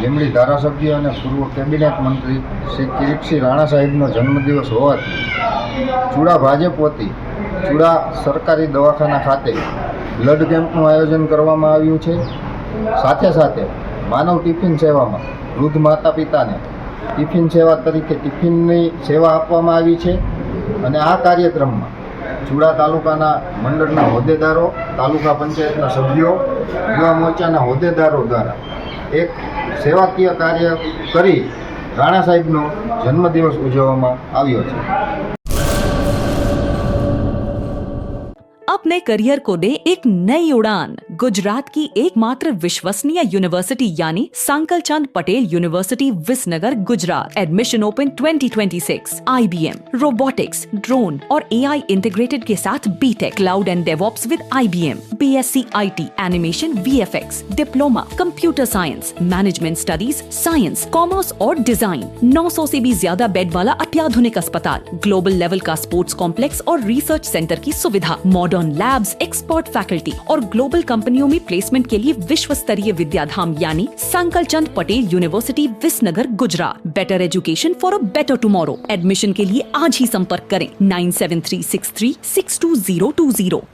લીંબડી ધારાસભ્ય અને પૂર્વ કેબિનેટ મંત્રી શ્રી કિરીટસિંહ રાણા સાહેબનો જન્મદિવસ હોવાથી ચૂડા ભાજપ વતી ચૂડા સરકારી દવાખાના ખાતે બ્લડ કેમ્પનું આયોજન કરવામાં આવ્યું છે। સાથે સાથે માનવ ટિફિન સેવામાં વૃદ્ધ માતા પિતાને ટિફિન સેવા તરીકે ટિફિનની સેવા આપવામાં આવી છે અને આ કાર્યક્રમમાં ચૂડા તાલુકાના મંડળના હોદ્દેદારો, તાલુકા પંચાયતના સભ્યો, યુવા મોરચાના હોદ્દેદારો દ્વારા એક સેવાકીય કાર્ય કરી રાણા સાહેબનો જન્મદિવસ ઉજવવામાં આવ્યો છે। अपने करियर को दे एक नई उड़ान। गुजरात की एकमात्र विश्वसनीय यूनिवर्सिटी यानी Sankal Chand Patel university Visnagar Gujarat. Admission open 2026। IBM, robotics, drone और AI इंटीग्रेटेड के साथ BTech, cloud and DevOps with IBM, BSc IT, animation, VFX, diploma, computer science, management studies, science, commerce और डिजाइन। 900 से भी ज्यादा बेड वाला अत्याधुनिक अस्पताल, ग्लोबल लेवल का स्पोर्ट्स कॉम्प्लेक्स और रिसर्च सेंटर की सुविधा, मॉडर्न लैब्स, एक्सपर्ट फैकल्टी और ग्लोबल कंपनियों में प्लेसमेंट के लिए विश्व स्तरीय विद्याधाम यानी Sankal Chand Patel university Visnagar Gujarat. Better education for a better tomorrow. Admission के लिए आज ही संपर्क करें 9736362020।